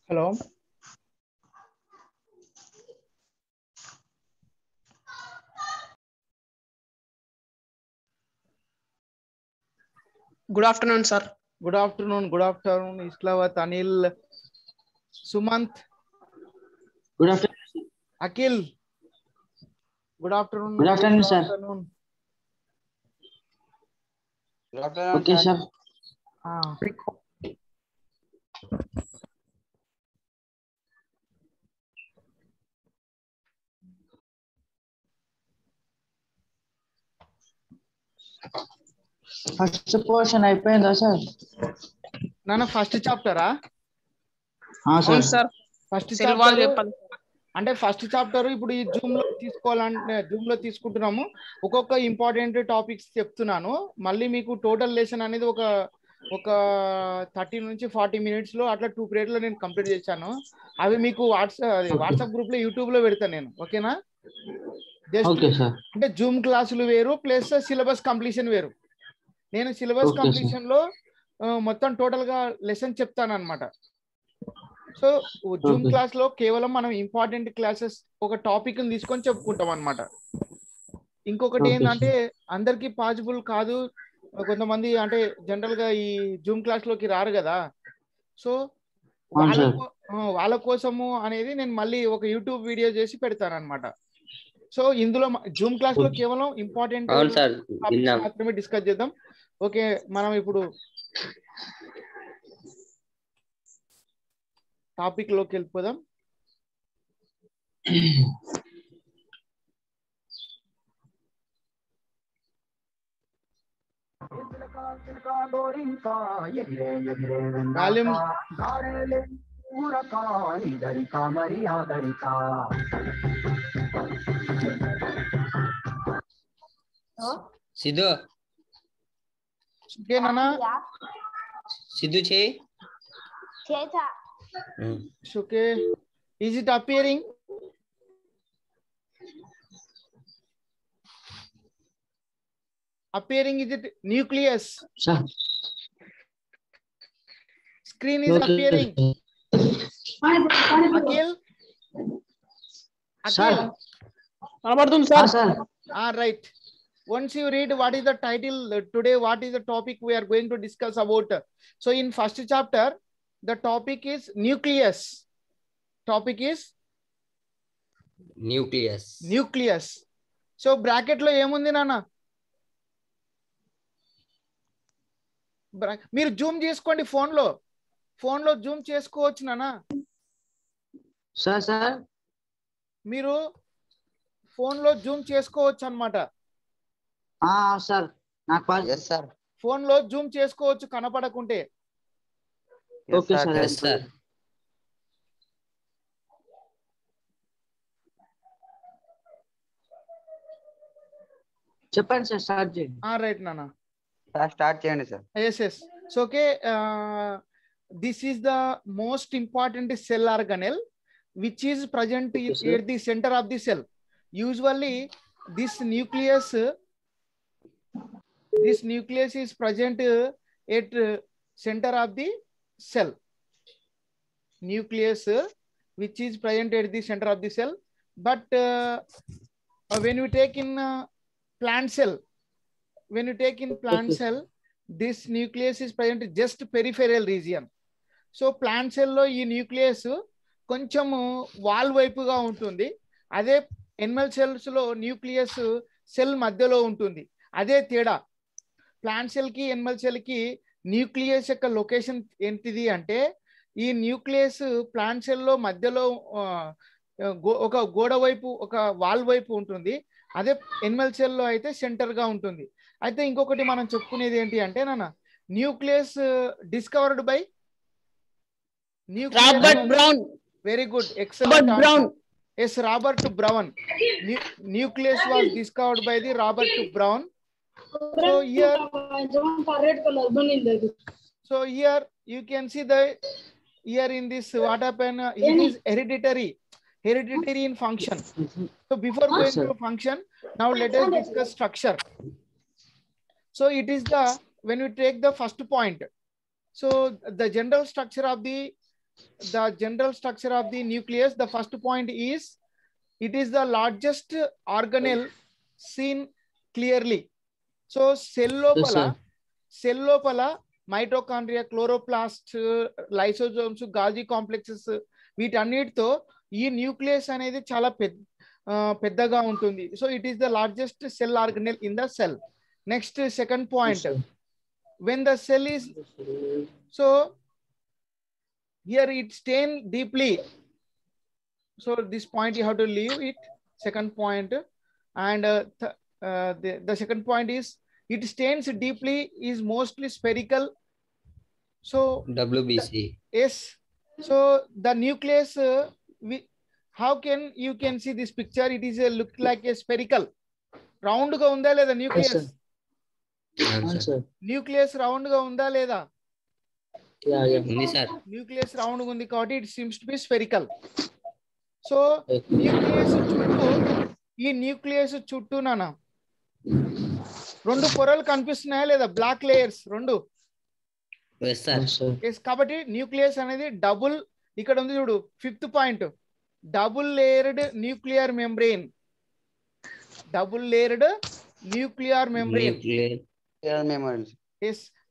Hello. Good afternoon, sir. Good afternoon. Good afternoon. Islavat, Anil, Sumant, Good afternoon. Akil. Good afternoon. Good afternoon, Good sir. afternoon. Good afternoon, Okay, sir. sir. Ah, first portion అయిపోయిందా sir? నాన్న first చాప్టరా? అవును sir. First cell వాళ్ళు chapter చెప్పాలి. అంటే first chapter ఇప్పుడు ఈ Zoom లో తీసుకోవాలంటే జూమ్ లో తీసుకుంటున్నాము. ఒక్కొక్క ఇంపార్టెంట్ టాపిక్స్ చెప్తున్నాను. మళ్ళీ మీకు టోటల్ లెసన్ అనేది ఒక 30 నుంచి 40 మినిట్స్ లో అట్లా 2 పీరియడ్ లో నేను కంప్లీట్ చేశాను. అవి మీకు వాట్సాప్ గ్రూప్ లో యూట్యూబ్ లో పెడతాను నేను. ఓకేనా? Okay sir. అంటే జూమ్ క్లాసులు వేరు ప్లస్ సిలబస్ కంప్లీషన్ వేరు. నేను సిలబస్ Okay, కంప్లీషన్ లో మొత్తం టోటల్ గా లెసన్ చెప్తాను అనమాట. So Zoom Okay. క్లాస్ లో కేవలం మనం ఇంపార్టెంట్ క్లాసెస్ ఒక టాపిక్ తీసుకొని చెప్పుకుంటాం అనమాట. ఇంకొకటి Okay, ఏంటంటే అందరికి పాసిబుల్ కాదు. కొంతమంది అంటే జనరల్ గా ఈ జూమ్ క్లాస్ లోకి రారు కదా. సో అవును సార్. వాళ్ళ కోసము అనేది నేను మళ్ళీ ఒక యూట్యూబ్ వీడియో చేసి పెడతాను అనమాట. సో ఇందులో జూమ్ క్లాస్ లో కేవలం ఇంపార్టెంట్ అవును సార్, టాపిక్స్ విన్నాం. మాత్రమే డిస్కస్ చేద్దాం. ఓకే, మనం ఇప్పుడు టాపిక్ లోకి వెళ్ళిపోదాం. వాల్యూమ్ సిద్ధు ఓకేనా? సిద్ధు చేయి. Okay, is it appearing? Appearing, is it nucleus? Sir. Screen is Okay, appearing. Akil? Sir. కనబడుతుంది Ah, sir. sir. Right. Once you read what is the title today, what is the topic we are going to discuss about. So in first chapter, the topic is nucleus. Topic is nucleus. nucleus. So bracket లో ఏముంది నాన్న? మీరు Zoom చేసుకోండి. Phone లో zoom చేసుకోవచ్చు నాన్న. Sir మీరు phone లో జూమ్ చేసుకోవచ్చు అన్నమాట. సార్ నాకు ఎస్ సార్. ఫోన్ లో జూమ్ చేసుకోవచ్చు కనపడకుంటే. Okay sir. Yes sir. చెప్పండి సార్, స్టార్ట్ చేయండి. రైట్ నాన్న. స్టార్ట్ చేయండి sir. yes. So okay, this is the most important cell organelle which is present Okay, sir. at the center of the cell. Usually this nucleus is present at center of the cell. Nucleus which is present at the center of the cell, but when we take in plant cell, Okay. cell, this nucleus is present just peripheral region. So plant cell లో ఈ nucleus కొంచెము wall వైపుగా ఉంటుంది. అదే Animal cells లో nucleus cell మధ్యలో ఉంటుంది. అదే తేడా. ప్లాంట్ సెల్ కి ఎనిమల్ సెల్ కి న్యూక్లియస్ యొక్క లొకేషన్ ఏంటిది అంటే, ఈ న్యూక్లియస్ ప్లాంట్ సెల్ లో మధ్యలో ఒక గోడ వైపు, ఒక వాల్ వైపు ఉంటుంది. అదే ఎనిమల్ సెల్ లో అయితే సెంటర్ గా ఉంటుంది. అయితే ఇంకొకటి మనం చెప్పుకునేది ఏంటి అంటే నాన్న, nucleus discovered by Robert Brown. Very good, excellent Brown. Yes, Robert Brown. Nucleus was discovered by the Robert Brown. So here you can see the here in this what happened, it is hereditary in function. So before going to function, now let us discuss structure. So it is the, when we take the first point, so the general structure of the the general structure of the nucleus. The first point is it is the largest organelle seen clearly. So cell lopala mitochondria, chloroplast, lysosomes, Golgi complexes వీటన్నిటితో ఈ nucleus అనేది చాలా పెద్దగా ఉంటుంది. So it is the largest cell organelle in the cell. Next second point, when the cell is, so here it stain deeply. So this point you have to leave it, second point. And the second point is it stains deeply, is mostly spherical. So WBC. yes, so the nucleus, how can you can see this picture, it is a look like a spherical, round ga unda leda nucleus? Nucleus round గా ఉందా లేదా? Nucleus round ఉంది కాబట్టి it seems to be spherical. So nucleus చుట్టూ, ఈ nucleus చుట్టూ నానా రెండు పొరలు కనిపిస్తున్నాయా లేదా? బ్లాక్ లేయర్స్ రెండు. కాబట్టి న్యూక్లియస్ అనేది డబుల్, ఇక్కడ ఉంది చూడు fifth point, double layered nuclear membrane. Double layered nuclear membrane.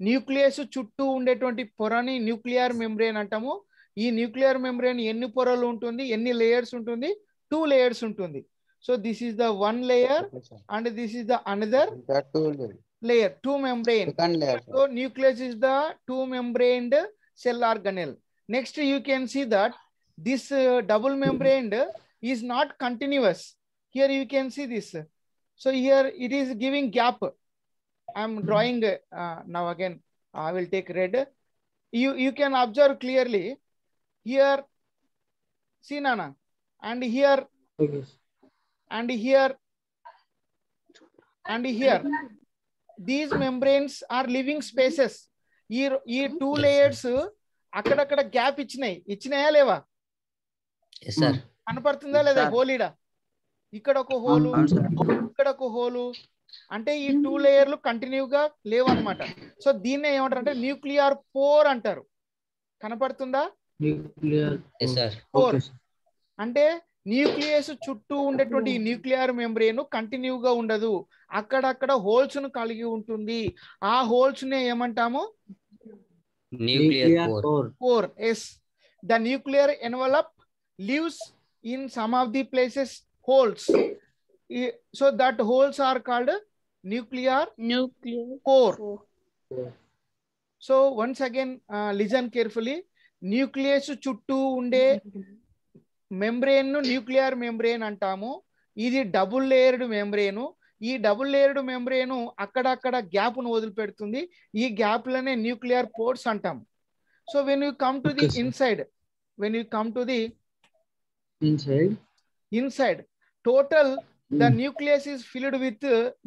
Nucleus చుట్టూ ఉండేటువంటి పొరని న్యూక్లియర్ మెంబ్రెయిన్ అంటాము. ఈ న్యూక్లియర్ మెంబ్రెయిన్ ఎన్ని పొరలు ఉంటుంది, ఎన్ని లేయర్స్ ఉంటుంది? 2 లేయర్స్ ఉంటుంది. So this is the 1 layer and this is the another layer, 2 membrane. So nucleus is the 2 membraned cell organelle. Next you can see that this double membraned is not continuous. Here you can see this. So here it is giving gap. I am drawing now again. I will take red. You can observe clearly here. See Nana, and here, and here, and here. These membranes are living spaces. ఈ 2 layers అక్కడక్కడ gap ఇచ్చినాయా లేవా? కనపడుతుందా లేదా? హోలీడా ఇక్కడ ఒక hole, ఇక్కడ ఒక hole, అంటే ఈ 2 లేయర్లు కంటిన్యూగా లేవు అనమాట. సో దీన్నే ఏమంటారు అంటే న్యూక్లియర్ పోర్ అంటారు. కనపడుతుందా? పోర్ అంటే న్యూక్లియస్ చుట్టూ ఉండేటువంటి ఈ న్యూక్లియర్ మెంబ్రెయిన్ కంటిన్యూగా ఉండదు, అక్కడక్కడ హోల్స్ ను కలిగి ఉంటుంది. ఆ హోల్స్ నే ఏమంటాము? Pore. Yes, the nuclear envelope leaves in some of the places holes. So that holes are called nuclear core. So once again listen carefully. Nucleus చుట్టూ ఉండే మెంబ్రెయిన్ ను న్యూక్లియర్ మెంబ్రెయిన్ అంటాము. ఇది డబుల్ లేయర్డ్ మెంబ్రెయిన్. ఈ double layered membrane అక్కడక్కడ gap ను వదిలిపెడుతుంది. ఈ gap లనే న్యూక్లియర్ పోర్స్ అంటాం. So when you come to the inside, when you come to the inside, total the nucleus is filled with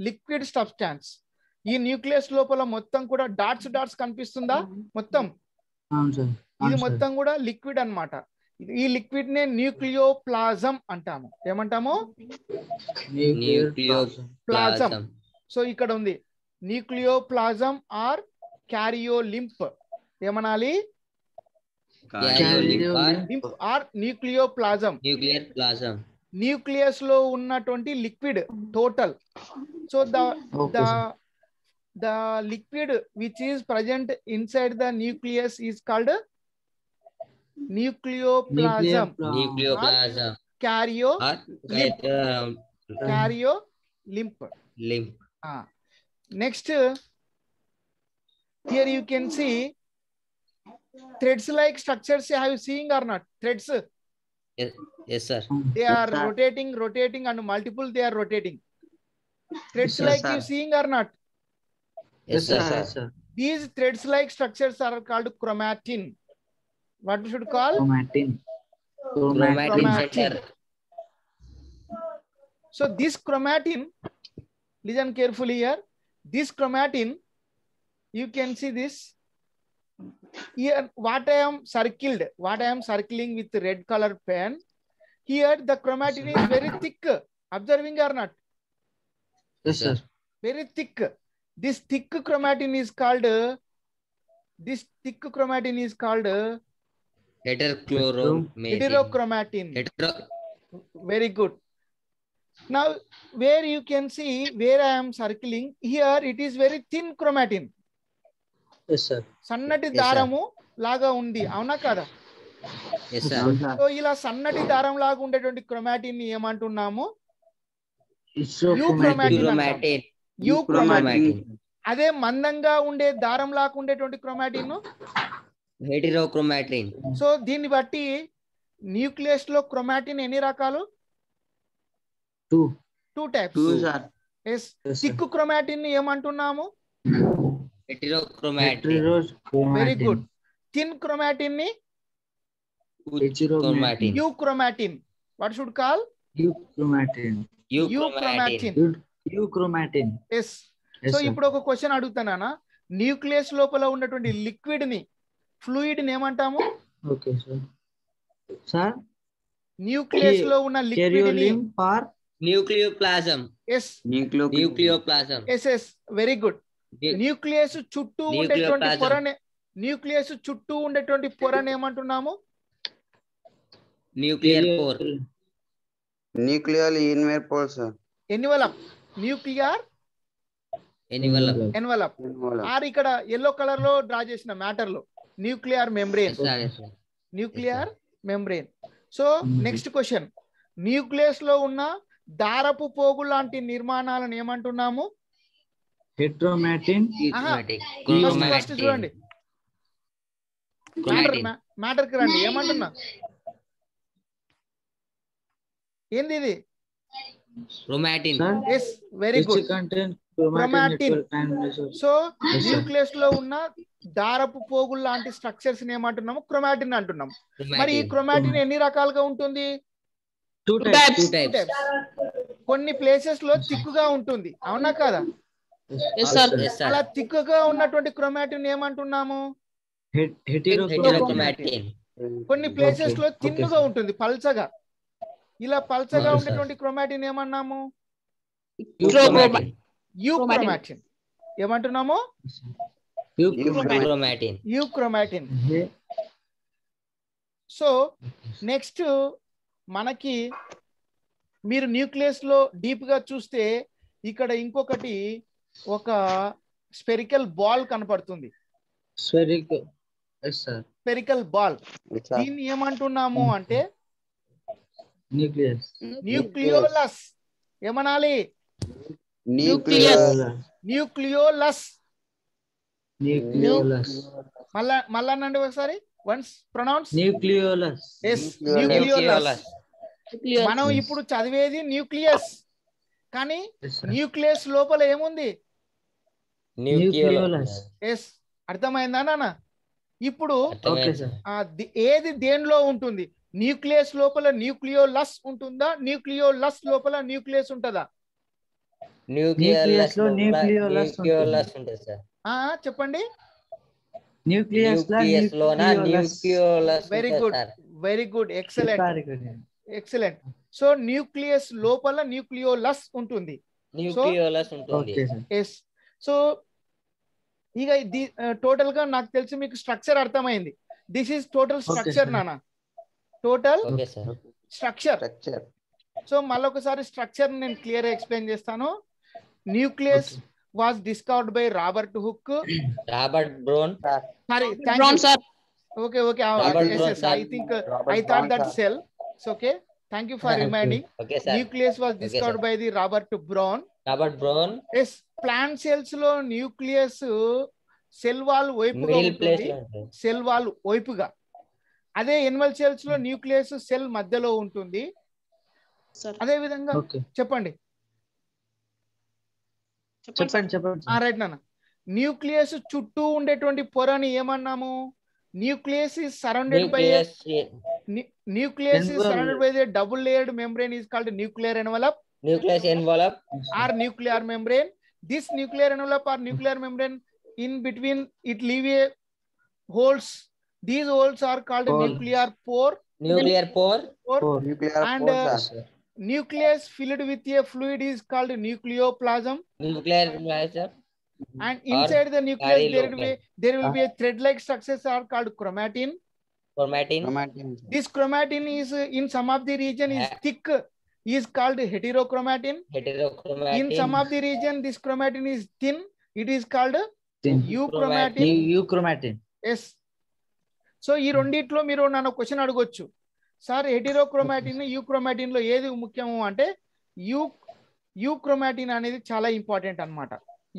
liquid substance. ఈ nucleus లోపల మొత్తం కూడా డాట్స్ కనిపిస్తుందా? మొత్తం ఇది మొత్తం కూడా లిక్విడ్ అన్నమాట. ఈ లిక్విడ్ నే న్యూక్లియోప్లాజం అంటాము. ఏమంటాము? న్యూక్లియోప్లాజం. సో ఇక్కడ ఉంది న్యూక్లియోప్లాజం ఆర్ క్యారియోలింప్. ఏమనాలి? Lymph are nucleoplasm. న్యూక్లియస్ లో ఉన్నటువంటి liquid total. So the liquid which is present inside the nucleus is called nucleoplasm. Cariolimp. Next here you can see threads like structures. Have you seen or not? Threads. Yes sir. They are rotating and multiple they are rotating. Threads like you seeing or not? Yes sir. These threads like structures are called chromatin. What we should call? Chromatin. So this chromatin, listen carefully here. This chromatin, you can see this here. What I am circling with red color pen. Here the chromatin is very thick. Observing or not? Yes sir. Very thick. This thick chromatin is called Heterochromate. Heterochromatin. Very good. Now, where you can see where I am circling here, it is very thin chromatin. Yes, sir. సన్నటి Yes, sir. దారము లాగా ఉంది, అవునా కదా? Yes, sir. So ఇలా సన్నటి దారం లాగా ఉండేటువంటి క్రోమాటిన్ ని ఏమంటున్నాము? Chromatin. యూక్రోమాటిన్. అదే మందంగా ఉండే దారం లాగా ఉండేటువంటి క్రోమాటిన్ Heterochromatin. సో దీన్ని బట్టి న్యూక్లియస్ లో క్రోమాటిన్ ఎన్ని రకాలు? 2 టైప్స్. ఎస్. థిక్ క్రోమాటిన్ ని ఏమంటున్నాము? Heterochromatin. Very good. Thin chromatin ని Chromatin. Euchromatin. What should call? Euchromatin. Yes. So ఇప్పుడు ఒక క్వశ్చన్ అడుగుతానా, న్యూక్లియస్ లోపల ఉన్నటువంటి లిక్విడ్ ని, ఫ్లూయిడ్ ని ఏమంటాము? Okay sir. సార్ న్యూక్లియస్ లో ఉన్న లిక్విడ్ ని Nucleoplasm. Yes. Nucleoplasm. Yes yes very good. Nucleus చుట్టూ ఉండేటువంటి Nucleoplasm. పొరనే, న్యూక్లియస్ చుట్టూ ఉండేటువంటి పొరని ఏమంటున్నాము? Nuclear pore. Nuclear envelope, sir. Envelope. Nuclear Envelope. Envelope. Or ఇక్కడ ఎల్లో కలర్ లో డ్రా చేసిన మ్యాటర్ లో nuclear membrane. Yes, sir. Yes, sir. Nuclear membrane. So next question, nucleus లో ఉన్న దారపు పోగు లాంటి నిర్మాణాలను ఏమంటున్నాము? హెట్రోమాటిన్. Chromatic. ఫస్ట్ చూడండి, Chromatin. మ్యాటర్ కి రండి. ఏమంటున్నా? ఏంది ఇది? Chromatin. Yes very good. Chromatin. So Yes, sir. Nucleus లో ఉన్న దారపు పోగులు లాంటి స్ట్రక్చర్స్ ఏమంటున్నాము? క్రోమాటిన్ అంటున్నాం. మరి ఈ క్రోమాటిన్ ఎన్ని రకాలుగా ఉంటుంది? 2 Two types. types. కొన్ని ప్లేసెస్ లో తిక్కుగా ఉంటుంది, అవునా కదా? Yes, sir. Yes, sir. అలా తిక్కుగా ఉన్నటువంటి క్రోమాటిన్ ఏమంటున్నాము? Heterochromatin. కొన్ని ప్లేసెస్ లో Okay, తిన్నుగా sir. ఉంటుంది, పల్చగా. ఇలా పల్చగా Okay, ఉండేటువంటి chromatin ఏమన్నాము? Chromatin. Euchromatin. ఏమంటున్నాము? Chromatin. Euchromatin. So next మనకి మీరు న్యూక్లియస్ లో డీప్ గా చూస్తే ఇక్కడ ఇంకొకటి ఒక స్పెరికల్ బాల్ కనపడుతుంది. Spherical ball. దీన్ని ఏమంటున్నాము అంటే న్యూక్లియోలస్. ఏమనాలి? న్యూక్లియోలస్. మళ్ళా అనండి ఒకసారి. Once pronounce. Nucleolus. Yes, nucleolus. మనం ఇప్పుడు చదివేది న్యూక్లియస్, కానీ న్యూక్లియస్ లోపల ఏముంది? న్యూక్లియోలస్. ఎస్. అర్థమైందా నాన్న? ఇప్పుడు ఓకే సార్. ఏది దేనిలో ఉంటుంది? న్యూక్లియస్ లోపల న్యూక్లియోలస్ ఉంటుందా? న్యూక్లియోలస్ లోపల న్యూక్లియస్ ఉంటుందా? Nucleus లో nucleolus ఉంటుంది సార్. చెప్పండి. న్యూక్లియస్ లోన nucleolus very good, very good, excellent, excellent. So nucleus లోపల న్యూక్లియోలస్ ఉంటుంది. Nucleolus ఉంటుంది. ఎస్. సో ఇక టోటల్ గా నాకు తెలిసి మీకు స్ట్రక్చర్ అర్థమైంది. దిస్ ఈస్ టోటల్ స్ట్రక్చర్ నాన్న, total okay sir. Structure. So మళ్ళొకసారి స్ట్రక్చర్ నేను క్లియర్ ఎక్స్ప్లెయిన్ చేస్తాను. Nucleus was discovered by Robert hook. Robert brown. Sorry, Brown, sir. okay, Robert yes, Brown, yes, sir. I think I thought that cell. It's okay, thank you for reminding. Okay sir. Nucleus was discovered by the Robert Brown. Robert brown. Yes, plant cells లో nucleus cell wall వైపుగా middle place ఉంటుంది, లో ఉంటుంది. Cell wall వైపుగా. అదే Animal cells లో nucleus cell మధ్యలో ఉంటుంది. సార్ అదే విధంగా చెప్పండి. చెప్పండి. రైట్ నాన్న. న్యూక్లియస్ చుట్టూ ఉండేటువంటి పొరని ఏమన్నాము? Nucleus is surrounded by a nucleus is surrounded by a double layered membrane is called nuclear envelope. Nucleus envelope or nuclear membrane. This nuclear envelope or nuclear membrane, in between it leave a holes. These holes are called nuclear pore. Nuclear pore. And nucleus filled with a fluid is called nucleoplasm. Nuclear plasm. And inside the nucleus there will be a thread-like structures are called chromatin. Chromatin. Chromatin. This chromatin is in some of the region is thick, is called heterochromatin. In Heterochromatin. some of the region, this chromatin is thin, it is called Thin. euchromatin. Euchromatin. Yes. So ఈ రెండిట్లో మీరు నన్ను question అడగొచ్చు, sir హెటిరోక్రోమాటిన్ euchromatin లో ఏది ముఖ్యము అంటే euchromatin అనేది చాలా ఇంపార్టెంట్ అన్నమాట.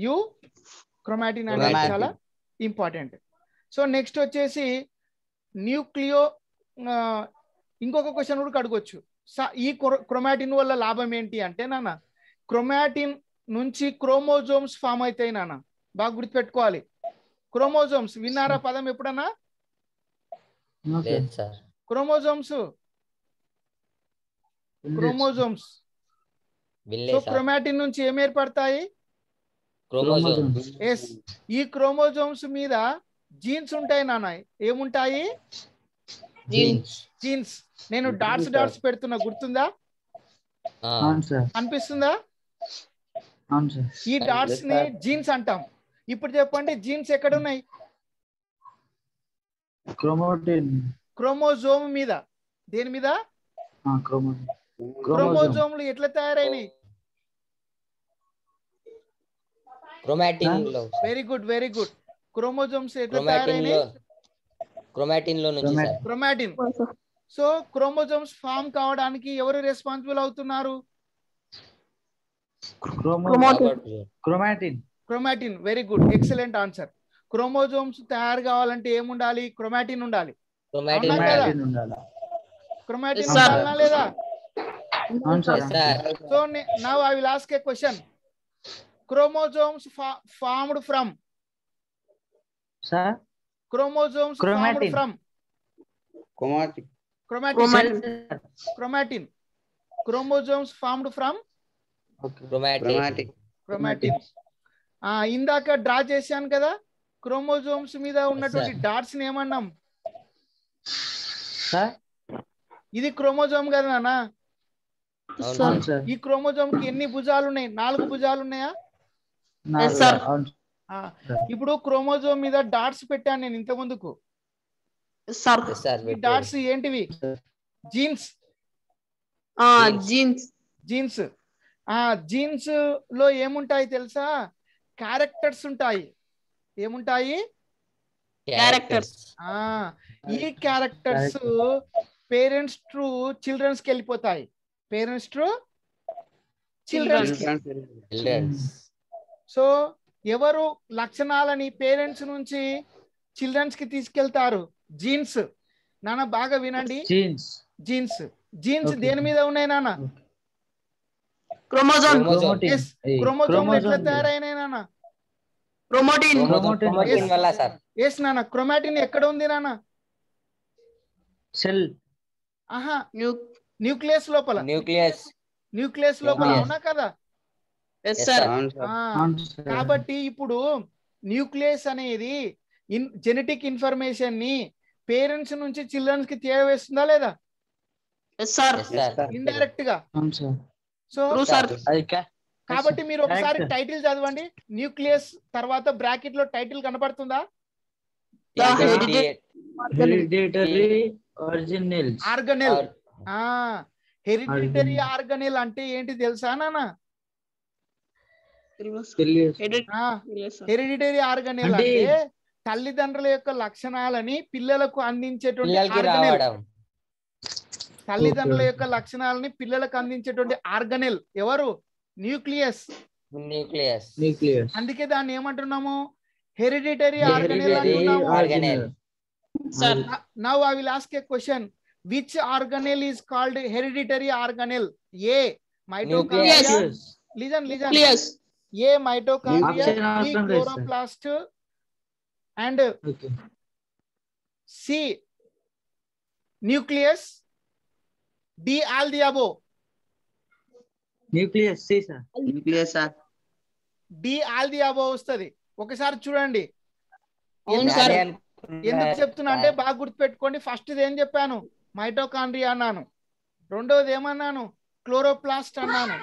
యూక్రోమాటిన్ అనేది చాలా ఇంపార్టెంట్. సో నెక్స్ట్ వచ్చేసి న్యూక్లియో, ఇంకొక క్వశ్చన్ కూడా అడగొచ్చు, ఈ క్రోమాటిన్ వల్ల లాభం ఏంటి అంటే నాన్న, క్రోమాటిన్ నుంచి క్రోమోజోమ్స్ ఫామ్ అవుతాయి నాన్న, బాగా గుర్తుపెట్టుకోవాలి. క్రోమోజోమ్స్ విన్నారా పదం ఎప్పుడన్నా? క్రోమోజోమ్స్ క్రోమోజోమ్స్ సో క్రోమాటిన్ నుంచి ఏం ఏర్పడతాయి? ఎస్. ఈ క్రోమోజోమ్స్ మీద జీన్స్ ఉంటాయి నాన్న. ఏముంటాయి? జీన్స్. నేను డాట్స్ డాట్స్ పెడుతున్నా, గుర్తుందా? అనిపిస్తుందా? ఈ డాట్స్ ని జీన్స్ అంటాం. ఇప్పుడు చెప్పండి, జీన్స్ ఎక్కడ ఉన్నాయి? క్రోమోజోమ్ మీద. దేని మీద? క్రోమోజోమ్లు ఎట్లా తయారైనాయి? Very good, very good. Chromosomes ఎట్లా తయారైనాయి? క్రోమాటిన్. సో క్రోమోజోమ్స్ ఫామ్ కావడానికి ఎవరు రెస్పాన్సిబుల్ అవుతున్నారు? Chromatin. Very good, excellent answer. Chromosomes తయారు కావాలంటే ఏముండాలి? క్రోమాటిన్ ఉండాలి. క్రోమాటిన్ ఉండాలా లేదా? So now I will ask a question. Chromosomes formed from chromatin. Chromosomes formed from chromatin. ఇందాక డ్రా చేశాను కదా, క్రోమోజోమ్స్ మీద ఉన్నటువంటి డాట్స్ ని ఏమన్నాం? ఇది క్రోమోజోమ్ కదా నాన్న. ఈ క్రోమోజోమ్ కి ఎన్ని భుజాలు ఉన్నాయి? 4 భుజాలు ఉన్నాయా? ఇప్పుడు క్రోమోజోమ్ మీద డాట్స్ పెట్టాను నేను ఇంత ముందుకు. ఈ డాట్స్ ఏంటివి? జీన్స్. జీన్స్. జీన్స్ లో ఏముంటాయి తెలుసా? క్యారెక్టర్స్ ఉంటాయి. ఏముంటాయి? క్యారెక్టర్స్. ఈ క్యారెక్టర్స్ పేరెంట్స్ టు చిల్డ్రన్స్ కి వెళ్ళిపోతాయి. Parents to children's. సో ఎవరు లక్షణాలని పేరెంట్స్ నుంచి చిల్డ్రన్స్ కి తీసుకెళ్తారు? జీన్స్. నాన్న బాగా వినండి, జీన్స్. జీన్స్ దేని మీద ఉన్నాయి నాన్న? క్రోమోజోమ్. క్రోమోజోమ్ ఎట్లా తయారైనాయి నాన్న? క్రోమాటిన్. ఎస్ నాన్న. క్రోమాటిన్ ఎక్కడ ఉంది నాన్న? సెల్. ఆహా, న్యూక్లియస్ లోపల. న్యూక్లియస్ లోపల, అవునా కదా? కాబట్టి ఇప్పుడు న్యూక్లియస్ అనేది జెనెటిక్ ఇన్ఫర్మేషన్ ని పేరెంట్స్ నుంచి చిల్డ్రన్స్ కి చేరవేస్తుందా లేదా? ఇండైరెక్ట్ గా. సో కాబట్టి మీరు ఒకసారి టైటిల్ చదవండి. న్యూక్లియస్ తర్వాత బ్రాకెట్ లో టైటిల్ కనపడుతుందా? ఆర్గనెల్. హెరిడిటరీ ఆర్గనెల్ అంటే ఏంటి తెలుసా నాన్న? హెరిడిటరీ ఆర్గనెల్ అంటే తల్లిదండ్రుల యొక్క లక్షణాలని పిల్లలకు అందించేటువంటి ఆర్గనెల్. తల్లిదండ్రుల యొక్క లక్షణాలని పిల్లలకు అందించేటువంటి ఆర్గనెల్ ఎవరు? న్యూక్లియస్. అందుకే దాన్ని ఏమంటున్నాము? హెరిడిటరీ ఆర్గనెల్ అంటున్నాము. Now I will ask a question. Which organelle is called hereditary organelle? A. Mitochondria. Listen. A. Mitochondria. B. Chloroplast. And C. Nucleus. D. All the above. Nucleus. C sir. Nucleus sir. D. All the above వస్తుంది. ఒకసారి చూడండి. ఎందుకు చెప్తున్నా అంటే బాగా గుర్తుపెట్టుకోండి. First ఏం చెప్పాను? మైటోకాండ్రియా అన్నాను. రెండోది ఏమన్నాను? క్లోరోప్లాస్ట్ అన్నాను.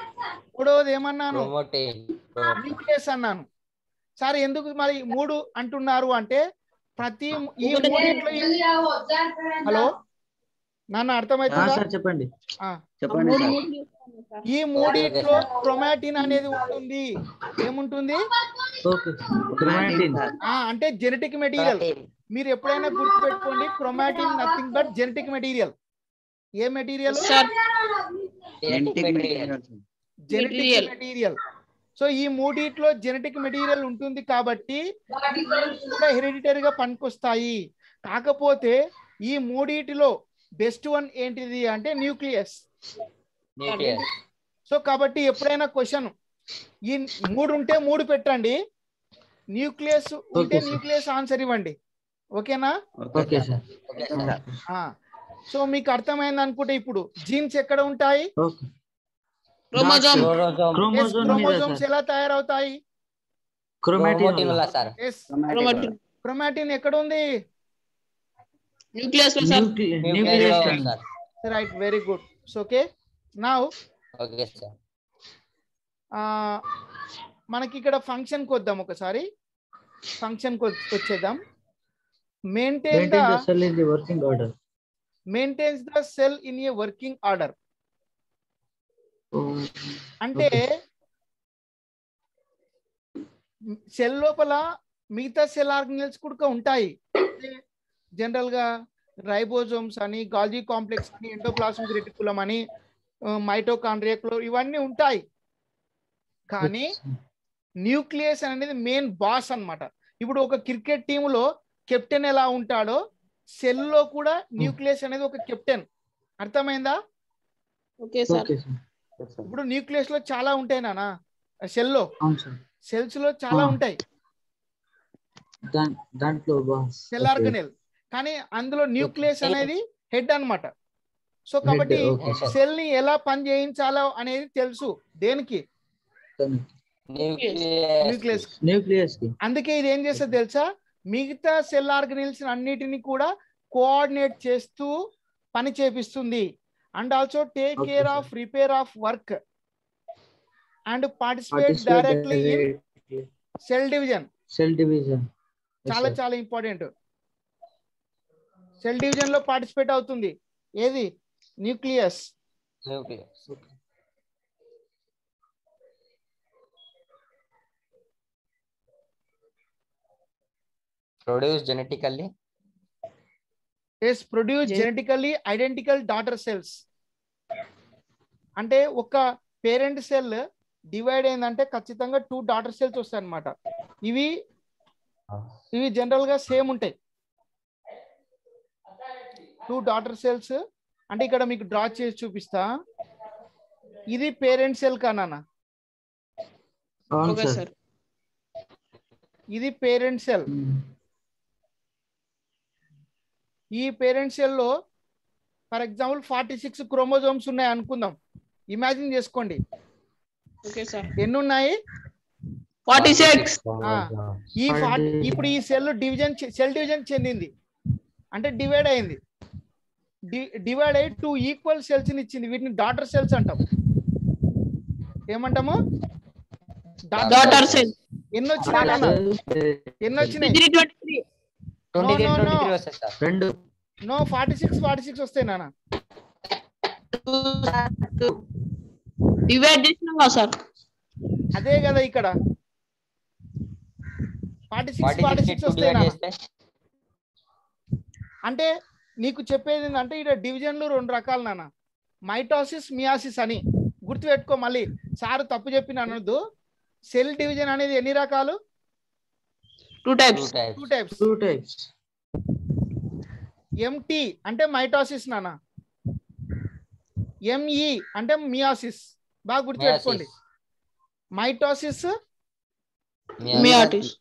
మూడవది ఏమన్నాను? న్యూక్లియస్ అన్నాను. సరే, ఎందుకు మరి 3 అంటున్నారు అంటే ప్రతి ఈ మూడిట్లో హలో నాన్న అర్థమవుతుందా? సార్ చెప్పండి ఆ, చెప్పండి సార్. ఈ మూడిట్లో క్రోమాటిన్ అనేది ఉంటుంది. ఏముంటుంది? Okay chromatin. అంటే జెనెటిక్ మెటీరియల్. మీరు ఎప్పుడైనా గుర్తుపెట్టుకోండి, chromatin nothing but genetic material. A material? Genetic material. Genetic material. So ఈ మూడిట్లో జెనెటిక్ మెటీరియల్ ఉంటుంది కాబట్టి కూడా హెరిడిటరీగా పనికొస్తాయి. కాకపోతే ఈ మూడిటిలో బెస్ట్ వన్ ఏంటిది అంటే న్యూక్లియస్. Nucleus. సో కాబట్టి ఎప్పుడైనా క్వశ్చన్ ఈ 3 ఉంటే 3 పెట్టండి, న్యూక్లియస్ ఉంటే న్యూక్లియస్ ఆన్సర్ ఇవ్వండి. ఓకేనా? Okay sir. Okay, sir. So మీకు అర్థమైంది అనుకుంటే ఇప్పుడు జీన్స్ ఎక్కడ ఉంటాయి? Okay Chromosome. Chromosome. క్రోమోజోమ్స్ ఎలా తయారవుతాయి? Chromatin వల్ల సార్. Chromatin. క్రోమాటిన్ ఎక్కడ ఉంది? Nucleus లో sir. Nucleus sir. Right, very good. Okay now okay sir. మనకి ఇక్కడ ఫంక్షన్ కి వద్దాం. ఒకసారి ఫంక్షన్ కి వచ్చేద్దాం. Maintain the cell in the working order. Maintains the cell in a working order అంటే సెల్ లోపల మిగతా సెల్ ఆర్గనెల్స్ కూడా ఉంటాయి. జనరల్ గా రైబోజోమ్స్ అని, గాల్జీ కాంప్లెక్స్ అని, ఎండోప్లాస్మిక్ రెటికులం అని, మైటోకాండ్రియా ఇవన్నీ ఉంటాయి. కానీ న్యూక్లియస్ అనేది మెయిన్ బాస్ అన్నమాట. ఇప్పుడు ఒక క్రికెట్ టీంలో కెప్టెన్ ఎలా ఉంటాడో సెల్ లో కూడా న్యూక్లియస్ అనేది ఒక కెప్టెన్. అర్థమైందా? Okay sir. ఇప్పుడు న్యూక్లియస్ లో చాలా ఉంటాయి నానా, సెల్లో సెల్స్ లో చాలా ఉంటాయి దాంట్లో సెల్ ఆర్గనెల్, కానీ అందులో న్యూక్లియస్ అనేది హెడ్ అన్నమాట. సో కాబట్టి సెల్ ని ఎలా పని చేయించాలో అనేది తెలుసు దేనికి? న్యూక్లియస్. అందుకే ఇది ఏం చేస్తుంది తెలుసా? మిగతా సెల్ ఆర్గనెల్స్ అన్నిటిని కూడా కోఆర్డినేట్ చేస్తూ పని చేపిస్తుంది. And also take care of repair of work and participate directly in cell division. చాలా చాలా ఇంపార్టెంట్. సెల్ డివిజన్ లో పార్టిసిపేట్ అవుతుంది ఏది? Nucleus. Produce genetically. Yes, produce genetically identical daughter cells. అంటే ఒక పేరెంట్ సెల్ డివైడ్ అయిందంటే ఖచ్చితంగా 2 డాటర్ సెల్స్ వస్తాయి అన్నమాట. ఇవి జనరల్ గా సేమ్ ఉంటాయి. 2 డాటర్ సెల్స్ అంటే ఇక్కడ మీకు డ్రా చేసి చూపిస్తా. ఇది పేరెంట్ సెల్ కానా? Okay sir. ఇది పేరెంట్ సెల్. ఈ పేరెంట్ సెల్ లో ఫర్ ఎగ్జాంపుల్ 46 క్రోమోజోమ్స్ ఉన్నాయి అనుకుందాం. ఇమాజిన్ చేసుకోండి. Okay sir. ఎన్ని ఉన్నాయి? 46. ఇప్పుడు ఈ సెల్ డివిజన్ చెందింది అంటే డివైడ్ అయింది. డివైడ్ అయ్యి 2 ఈక్వల్ సెల్స్ ఇచ్చింది. వీటిని డాటర్ సెల్స్ అంటాం. ఏమంటాము? Daughter cell. ఎన్ని వచ్చినాయి? 46 వస్తాయి నాన్న. డివైడ్ చేసినా సార్. అదే కదా ఇక్కడ 46 వస్తాయి నాన్న. అంటే నీకు చెప్పేది ఏంటంటే ఇక్కడ డివిజన్లు 2 రకాలు నాన్న, మైటోసిస్, మియాసిస్ అని గుర్తుపెట్టుకో. మళ్ళీ సార్ తప్పు చెప్పిన అనొద్దు. సెల్ డివిజన్ అనేది ఎన్ని రకాలు? 2 types. 2 types. ఎంటీ అంటే మైటోసిస్ నాన్న, ఎంఈ అంటే మియాసిస్. బాగా గుర్తుపెట్టుకోండి. Mitosis,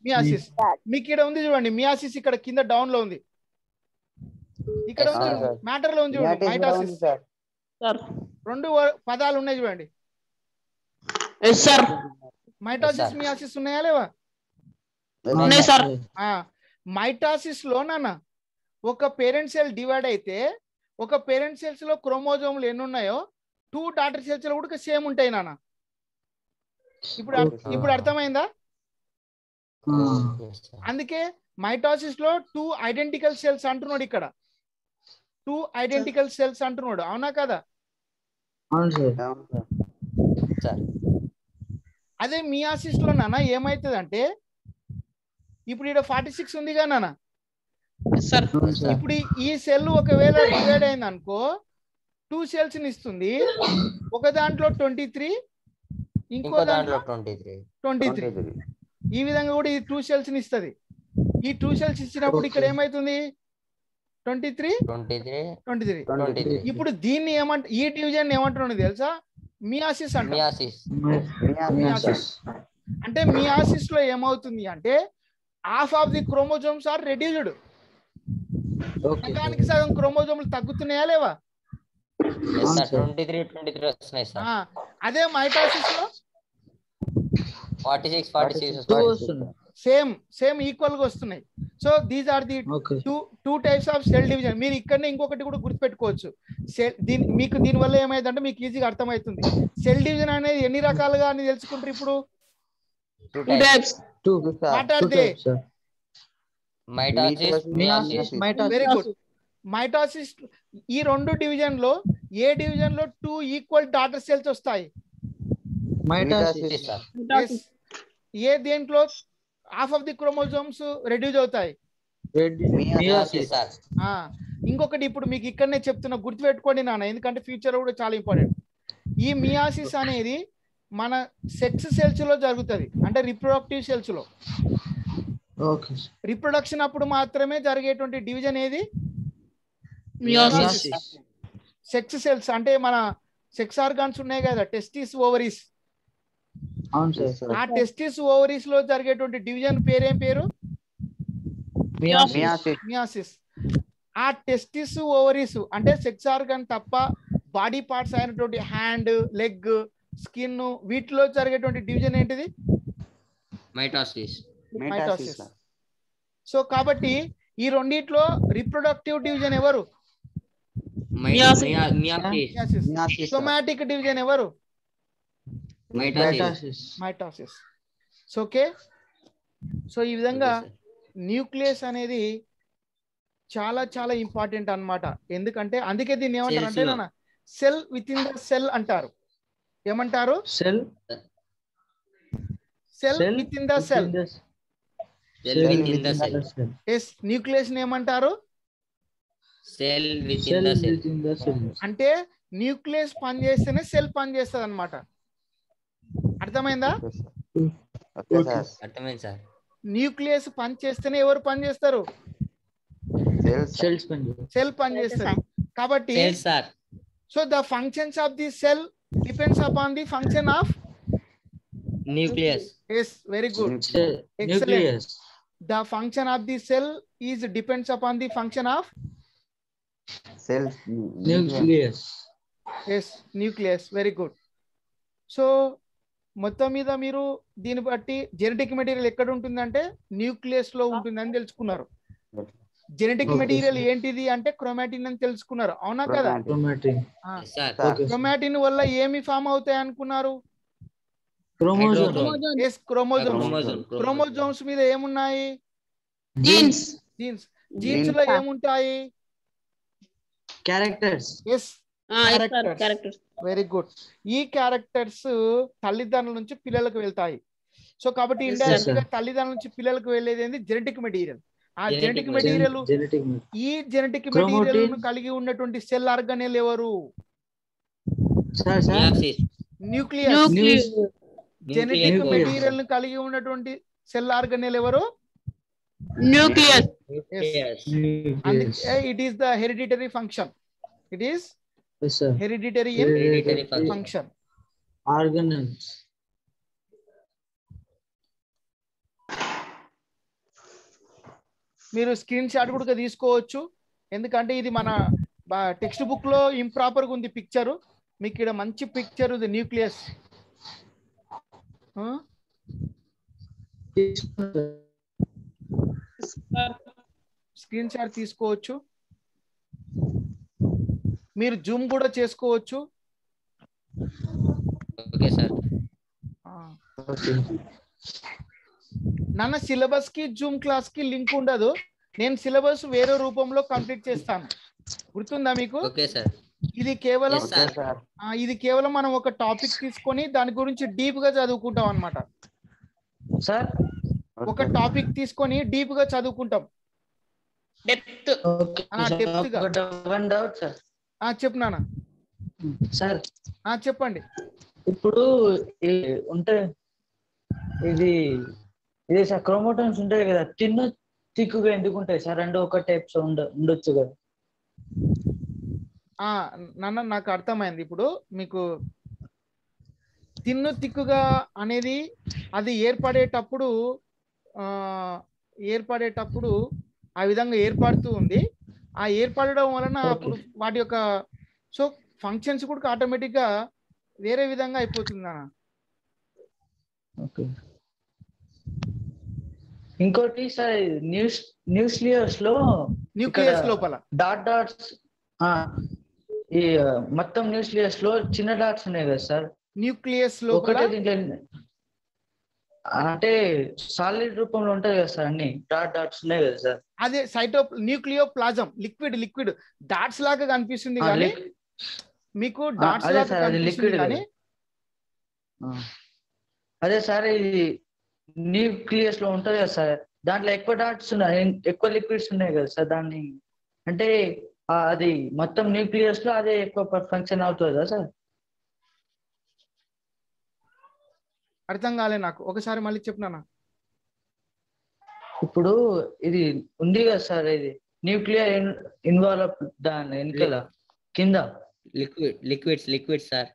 meiosis. మీకు ఇక్కడ ఉంది చూడండి, మియాసిస్ ఇక్కడ కింద డౌన్ లో ఉంది. ఇక్కడ మ్యాటర్ లో ఉంది చూడండి మైటోసిస్. 2 పదాలు ఉన్నాయి చూడండి. మైటోసిస్, మియాసిస్ ఉన్నాయా లేవా? మైటాసిస్ లో నాన్న ఒక పేరెంట్ సెల్ డివైడ్ అయితే ఒక పేరెంట్ సెల్స్ లో క్రోమోజోములు ఎన్ని ఉన్నాయో 2 డాటర్ సెల్స్ లో కూడా సేమ్ ఉంటాయి నాన్న. ఇప్పుడు అర్థమైందా? అందుకే మైటాసిస్ లో 2 ఐడెంటికల్ సెల్స్ అంటున్నాడు ఇక్కడ, 2 ఐడెంటికల్ సెల్స్ అంటున్నాడు, అవునా కదా? అవును సార్. అవును సార్. సార్ అదే మియాసిస్ లో నాన్న ఏమైతుంది అంటే, ఇప్పుడు ఇక్కడ 46 ఉందిగా నాన్న, సార్ అవును సార్. ఇప్పుడు ఈ సెల్ ఒకవేళ డివైడ్ అయింది అనుకో 2 సెల్స్ ని ఇస్తుంది. ఒక దాంట్లో 23, ఇంకో ఇంకో దాంట్లో దాంట్లో 23. 23. ఈ విధంగా కూడా ఈ 2 సెల్స్ ని ఇస్తుంది. ఈ 2 సెల్స్ ఇచ్చినప్పుడు ఇక్కడ ఏమైతుంది 23 23. ఇప్పుడు దీన్ని ఈ డివిజన్ ఏమంటున్నాడు తెలుసా? మియాసిస్ అంట. మియాసిస్. మియాసిస్ అంటే మియాసిస్ లో ఏమవుతుంది అంటే half of the chromosomes are reduced. సగానికి సగం క్రోమోజోమ్లు తగ్గుతున్నాయా లేవా? Yes, sir. 23 వస్తున్నాయి సార్. అదే మైటాసిస్ లో 46 సేమ్ ఈక్వల్ గా వస్తున్నాయి. So these are the two types of cell division. మీరు ఇక్కడనే ఇంకొకటి కూడా గుర్తుపెట్టుకోవచ్చు. మీకు దీని వల్ల ఏమైందంటే మీకు ఈజీగా అర్థమవుతుంది. సెల్ డివిజన్ అనేది ఎన్ని రకాలుగా అని తెలుసుకుంటారు ఇప్పుడు. 2 types. What are they? Very good. Mitosis ఈ 2 డివిజన్ లో ఏ డివిజన్ లో 2 ఈక్వల్ డాటర్ సెల్స్ వస్తాయి? మైటాసిస్. ఏ దేంట్లో half of the chromosomes reduce అవుతాయి? మియాసిస్. ఇంకొకటి ఇప్పుడు మీకు ఇక్కడనే చెప్తున్నా, గుర్తుపెట్టుకోండి నాన్న, ఎందుకంటే ఫ్యూచర్ కూడా చాలా ఇంపార్టెంట్. ఈ మియాసిస్ అనేది మన సెక్స్ సెల్స్ లో జరుగుతుంది, అంటే రిప్రొడక్టివ్ సెల్స్ లో. రిప్రొడక్షన్ అప్పుడు మాత్రమే జరిగేటువంటి డివిజన్ ఏది? Meiosis. సెక్స్ సెల్స్ అంటే మన సెక్స్ ఆర్గాన్స్ ఉన్నాయి కదా, టెస్టిస్, ఓవరీస్. అవును సార్. ఆ టెస్టిస్ ఓవరీస్ లో జరిగేటువంటి డివిజన్ పేరేం పేరు? మియాసిస్. ఆ టెస్టిస్ ఓవరీస్ అంటే సెక్స్ ఆర్గాన్ తప్ప బాడీ పార్ట్స్ అయినటువంటి హ్యాండ్, లెగ్, స్కిన్, వీటిలో జరిగేటువంటి డివిజన్ ఏంటిది? మైటాసిస్. సో కాబట్టి ఈ రెండిట్లో రిప్రొడక్టివ్ డివిజన్ ఎవరు? Meiosis. సోమాటిక్ డివిజన్ ఎవరు? మైటాసిస్. ఓకే. సో ఈ విధంగా న్యూక్లియస్ అనేది చాలా చాలా ఇంపార్టెంట్ అన్నమాట. ఎందుకంటే అందుకే దీన్ని ఏమంటారు అంటే నాన్న, cell within the cell అంటారు. ఏమంటారు? Cell within the cell. Yes, nucleus ఏమంటారు? Cell within the cell. అంటే న్యూక్లియస్ పనిచేస్తేనే సెల్ పనిచేస్తుంది అనమాట. అర్థమైందా? అర్థమైంది సార్. న్యూక్లియస్ పనిచేస్తేనే ఎవరు పనిచేస్తారు? సెల్ పనిచేస్తుంది. కాబట్టి so the functions of the cell depends upon the function of nucleus. Yes, very good. Excellent. The function of the cell is depends upon the function of nucleus. Yes, nucleus. Very good. So మొత్తం మీద మీరు దీన్ని బట్టి genetic material ఎక్కడ ఉంటుందంటే nucleus లో ఉంటుందని తెలుసుకున్నారు. జెనెటిక్ మెటీరియల్ ఏంటిది అంటే క్రోమాటిన్ అని తెలుసుకున్నారు, అవునా కదా? క్రోమాటిన్ వల్ల ఏమి ఫామ్ అవుతాయి అనుకున్నారు? క్రోమోజోమ్స్ మీద ఏమున్నాయి? Genes. జీన్స్ లో ఏముంటాయి? Characters. Yes, Characters. Very good. ఈ క్యారెక్టర్స్ తల్లిదండ్రుల నుంచి పిల్లలకు వెళ్తాయి. సో కాబట్టి ఇండైరెక్ట్ గా తల్లిదండ్రుల నుంచి పిల్లలకు వెళ్ళేది ఏంది? Genetic material. ఆ జెనెటిక్ మెటీరియల్, ఈ జెనెటిక్ మెటీరియల్ కలిగి ఉన్నటువంటి సెల్ ఆర్గనెల్ ఎవరు? న్యూక్లియస్. జెనెటిక్ మెటీరియల్ ను కలిగి ఉన్నటువంటి సెల్ ఆర్గనెల్ ఎవరు? Nucleus. It is the hereditary function. It is hereditary function. Organelles. మీరు స్క్రీన్ షాట్ కూడా తీసుకోవచ్చు, ఎందుకంటే ఇది మన టెక్స్ట్ బుక్ లో ఇంప్రాపర్ గా ఉంది పిక్చర్. మీకు ఇక్కడ మంచి పిక్చర్ ఉంది న్యూక్లియస్. స్క్రీన్ షాట్ తీసుకోవచ్చు, మీరు జూమ్ కూడా చేసుకోవచ్చు. Okay sir. నాన్న సిలబస్ కి జూమ్ క్లాస్ కి లింక్ ఉండదు. నేను సిలబస్ వేరే రూపంలో కంప్లీట్ చేస్తాను. గుర్తుందా మీకు? Okay sir. ఇది కేవలం Yes, sir. ఇది కేవలం మనం ఒక టాపిక్ తీసుకొని దాని గురించి డీప్ గా చదువుకుంటాం అన్నమాట. సార్ ఒక టాపిక్ తీసుకొని డీప్ గా చదువుకుంటాం. డెప్త్. ఓకే depth గా. One doubt sir. చెప్పు నాన్న. సార్ చెప్పండి. ఇప్పుడు ఉంటే ఇది ఇది సార్ క్రోమోటోన్స్ ఉంటాయి కదా, తిక్కుగా ఎందుకు ఉంటాయి సార్? రెండు ఒక టైప్స్ ఉండొచ్చు కదా. నాన్న నాకు అర్థమైంది. ఇప్పుడు మీకు తిక్కుగా అనేది అది ఏర్పడేటప్పుడు ఆ విధంగా ఏర్పడుతూ ఉంది. ఆ ఏర్పడడం వలన అప్పుడు వాటి యొక్క సో ఫంక్షన్స్ కూడా ఆటోమేటిక్ గా వేరే విధంగా అయిపోతుంది నాన్న. ఓకే. ఇంకోటి సార్ న్యూక్లియస్ లోపల డాట్స్ ఈ మొత్తం న్యూక్లియస్ లో చిన్న డాట్స్ ఉన్నాయి కదా సార్. న్యూక్లియస్ లోపల అంటే సాలిడ్ రూపంలో ఉంటాయి కదా సార్, అన్ని డాట్స్ ఉన్నాయి కదా సార్. అదే న్యూక్లియోప్లాజం లిక్విడ్ డాట్స్ లాగా కనిపిస్తుంది కానీ మీకు డాట్స్ లాగా కనిపిస్తుంది కానీ అదే సార్ ఇది న్యూక్లియస్ లో ఉంటది కదా సార్, దాంట్లో ఎక్కువ డాట్స్ ఉన్నాయి, ఎక్కువ లిక్విడ్స్ ఉన్నాయి కదా సార్. దాన్ని అంటే అది మొత్తం న్యూక్లియస్ లో అదే ఎక్కువ ఫంక్షన్ అవుతుంది కదా సార్. అర్థం కాలే నాకు, ఒకసారి మళ్ళీ చెప్పినానా? ఇప్పుడు ఇది ఉంది కదా సార్, ఇది న్యూక్లియర్ ఇన్వాల్వ్ దాని వెనకాల కింద లిక్విడ్స్ సార్.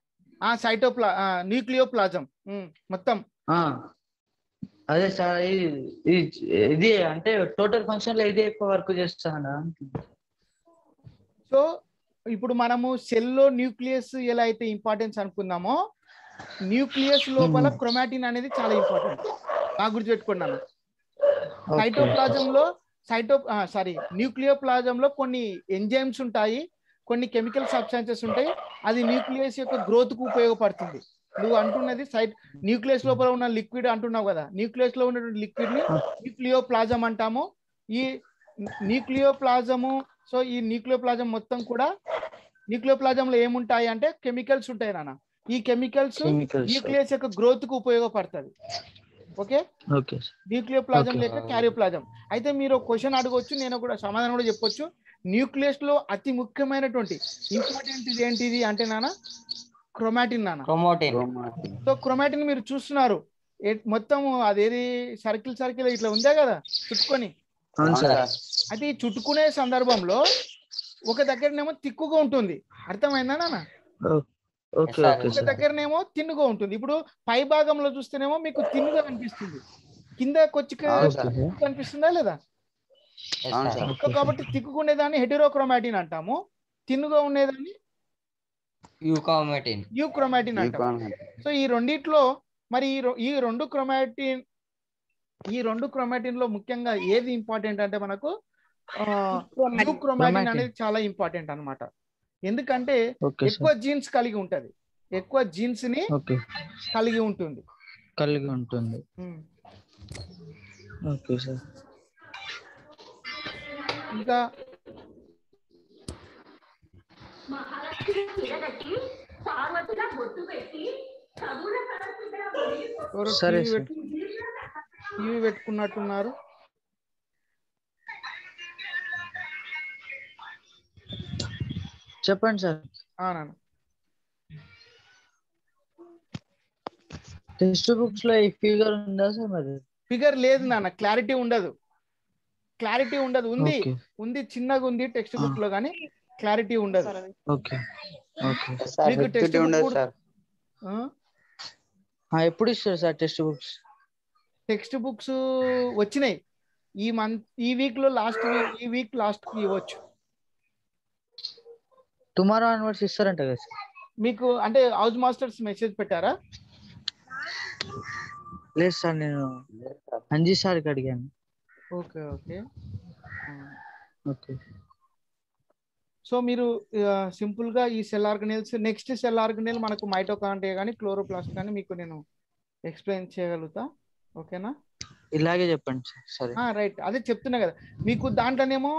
న్యూక్లియోప్లాజం మొత్తం. అదే సార్ ఇది అంటే టోటల్ ఫంక్షన్ లో ఇది ఎక్కువ వర్క్ చేస్తానా? సో ఇప్పుడు మనము సెల్లో న్యూక్లియస్ ఎలా అయితే ఇంపార్టెన్స్ అనుకుందామో, న్యూక్లియస్ లోపల క్రోమాటిన్ అనేది చాలా ఇంపార్టెంట్. బాగా గుర్తుపెట్టుకున్నాను. న్యూక్లియోప్లాజం లో కొన్ని ఎంజైమ్స్ ఉంటాయి, కొన్ని కెమికల్ సబ్స్టాన్సెస్ ఉంటాయి. అది న్యూక్లియస్ యొక్క గ్రోత్ కు ఉపయోగపడుతుంది. నువ్వు అంటున్నది న్యూక్లియస్ లోపల ఉన్న లిక్విడ్ అంటున్నావు కదా, న్యూక్లియస్ లో ఉన్నటువంటి లిక్విడ్ ని న్యూక్లియోప్లాజం అంటాము. ఈ న్యూక్లియోప్లాజము సో ఈ న్యూక్లియోప్లాజం మొత్తం కూడా న్యూక్లియోప్లాజం లో ఏముంటాయి అంటే కెమికల్స్ ఉంటాయి నాన్న. ఈ కెమికల్స్ న్యూక్లియస్ యొక్క గ్రోత్ కు ఉపయోగపడుతుంది. ఓకే, న్యూక్లియోప్లాజం లేక క్యారియోప్లాజం. అయితే మీరు క్వశ్చన్ అడగొచ్చు, నేను కూడా సమాధానం కూడా చెప్పొచ్చు. న్యూక్లియస్ లో అతి ముఖ్యమైనటువంటి ఇంపార్టెంట్ ఏంటిది అంటే నాన్న క్రోమాటిన్ నాన్న. సో క్రోమాటిన్ మీరు చూస్తున్నారు మొత్తం అదేది సర్కిల్ ఇట్లా ఉందే కదా చుట్టుకొని. అయితే ఈ చుట్టుకునే సందర్భంలో ఒక దగ్గరనేమో తిక్కుగా ఉంటుంది, అర్థమైందా నాన్న? ఒక దగ్గరనేమో తిన్నుగా ఉంటుంది. ఇప్పుడు పై భాగంలో చూస్తేనేమో మీకు తిన్నుగా కనిపిస్తుంది, కింద కనిపిస్తుందా లేదా? కాబట్టి తిక్కుగా ఉండేదాన్ని హెటెరోక్రోమాటిన్ అంటాము, తిన్నుగా ఉండేదాన్ని యూక్రోమాటిన్ అంటాము. సో ఈ రెండిట్లో మరి ఈ రెండు క్రోమాటిన్ లో ముఖ్యంగా ఏది ఇంపార్టెంట్ అంటే మనకు యూక్రోమాటిన్ అనేది చాలా ఇంపార్టెంట్ అన్నమాట. ఎందుకంటే ఎక్కువ జీన్స్ కలిగి ఉంటది, ఎక్కువ జీన్స్ ని కలిగి ఉంటుంది. Okay sir. ఇంకా టీవీ పెట్టుకున్నట్టున్నారు. చెప్పండి సార్. టెక్స్ట్ బుక్స్ లో ఈ ఫిగర్ ఉందా సార్? మరి ఫిగర్ లేదు నాన్న, క్లారిటీ ఉండదు. ఉంది చిన్నగా ఉంది టెక్స్ట్ బుక్ లో, కానీ క్లారిటీ ఉండదు. మీకు ఎప్పుడు ఇస్తారు sir text books? Text books వచ్చినాయి ఈ వీక్ లో, ఈ వీక్ లాస్ట్ కి ఇవ్వచ్చు. టుమారో ఆన్వర్డ్స్ ఇస్తారంట కదా సార్? మీకు అంటే హౌస్ మాస్టర్స్ మెసేజ్ పెట్టారా? లేదు సార్, నేను అంజీ సార్కి అడిగాను. ఓకే. సో మీరు సింపుల్ గా ఈ cell organelles, next cell organelle మనకు మైటోకాండ్రియా కానీ క్లోరోప్లాస్ట్ కానీ మీకు నేను ఎక్స్ప్లెయిన్ చేయగలుగుతా. ఓకేనా? ఇలాగే చెప్పండి సార్. సరే. రైట్, అదే చెప్తున్నా కదా మీకు. దాంట్లోనేమో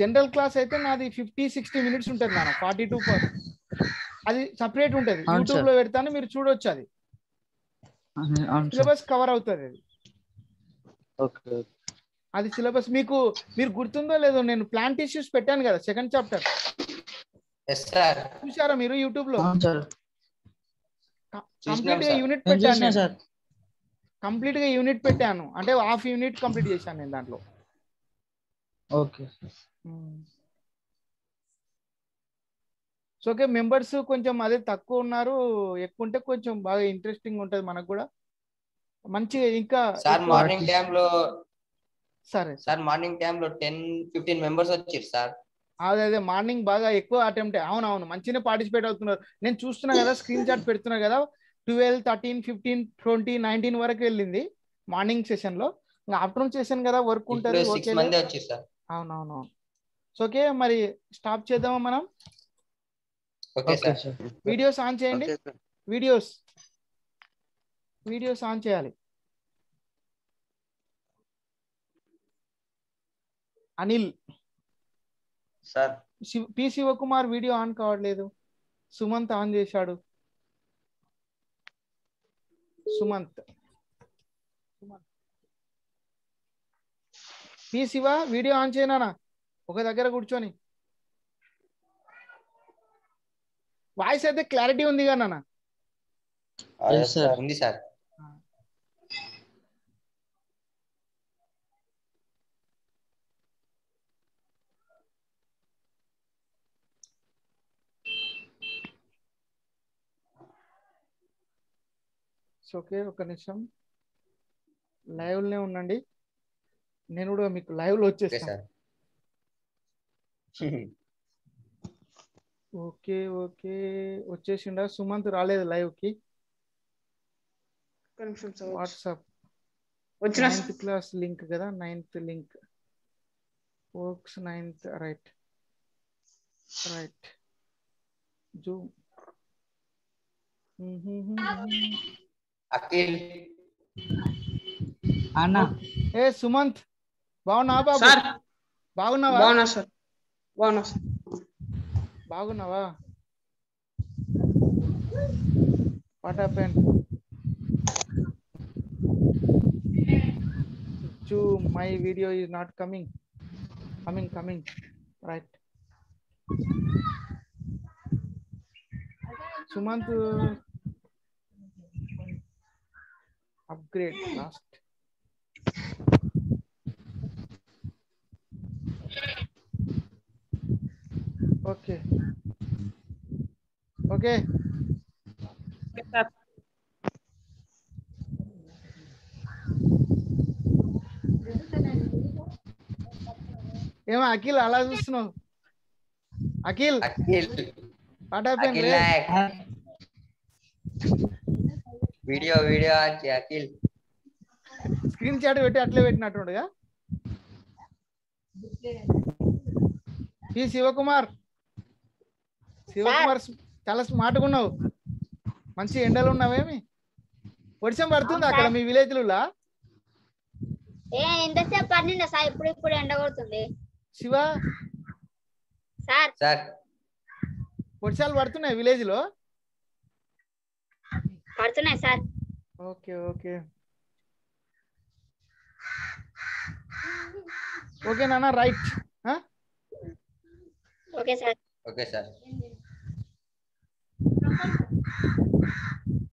జనరల్ క్లాస్ అయితే నాది 50-60 మినిట్స్ ఉంటుంది నాన్న, 42 అది సపరేట్ ఉంటుంది. అవును యూట్యూబ్ సార్. లో పెడతాను, మీరు చూడొచ్చు. అది అవును సార్. సిలబస్ కవర్ అవుతుంది. అది ఓకే. అది సిలబస్ మీరు గుర్తుందో లేదో, నేను ప్లాంట్ ఇష్యూస్ పెట్టాను కదా, సెకండ్ చాప్టర్. చూసారా మీరు యూట్యూబ్ లో? అవును సార్. కంప్లీట్ గా యూనిట్ నేను పెట్టాను. చూసిన సార్. కంప్లీట్ గా యూనిట్ పెట్టాను, అంటే హాఫ్ యూనిట్ కంప్లీట్ చేశాను నేను దాంట్లో. ఓకే. సో ఓకే, మెంబర్స్ కొంచెం అదే తక్కువ ఉన్నారు, ఎక్కువ ఉంటే కొంచెం బాగా ఇంట్రెస్టింగ్ ఉంటుంది మనకు కూడా మంచిగా. ఇంకా సార్ మార్నింగ్ టైం లో సరే సార్ మార్నింగ్ టైం లో 10-15 మెంబర్స్ వచ్చారు సార్. అదే మార్నింగ్ బాగా ఎక్కువ అటెంప్ట్. అవునవును, మంచిగా పార్టిసిపేట్ అవుతున్నారు. నేను చూస్తున్నా కదా, స్క్రీన్ షాట్ పెడుతున్నా కదా, 12, 13, 15, 20, 19 వరకు వెళ్ళింది మార్నింగ్ సెషన్ లో. ఇంకా ఆఫ్టర్నూన్ సెషన్ కదా, వర్క్ ఉంటుంది. 6 మంది వచ్చారు సార్. అవునవును. సో ఓకే, మరి స్టాప్ చేద్దామా మనం? Okay sir. వీడియోస్ ఆన్ చేయండి. వీడియోస్ ఆన్ చేయాలి. Anil sir P Shivakumar video on కావట్లేదు. సుమంత్ ఆన్ చేశాడు. Sumanth P Shiva video on చేయనా? ఒక దగ్గర కూర్చొని. వాయిస్ అయితే క్లారిటీ ఉంది కదా నాన్న? ఉంది సార్. ఓకే, ఒక నిమిషం లైవ్ లోనే ఉండండి. నేను కూడా మీకు లైవ్ లో వచ్చేస్తాను. Okay okay, వచ్చేసిండా? సుమంత్ రాలేదు లైవ్ కి. వాట్సాప్ 9th క్లాస్ లింక్ కదా, 9th link works 9th. Right Zoom. Akhil అన్న. ఏ సుమంత్, బాగున్నావా బాబు? సార్ బాగున్నావా? బాగున్నా సార్. బాగున్నా సార్. బాగున్నావా? What happened? My video is not coming. Right. Sumanth upgrade last. Okay sir ఏమో అఖిల్ అలా చూస్తున్నావు? Akhil what happened ray? Video Akhil screen shot పెట్టి అట్లే పెట్టినట్టుగా. ఈ శివకుమార్ చాలా స్మార్ట్గా ఉన్నావు. మంచి ఎండలు ఉన్నావేమి? వర్షం పడుతుంది అక్కడ మీ విలేజ్ లో? ఎంతసేపు పడిందా సార్? ఇప్పుడు ఎండ కొడుతుంది. శివ సార్ వర్షాలు పడుతున్నాయి విలేజ్ లో? పడుతున్నాయి సార్. ఓకే నాన్న, right. Okay sir. Okay sir.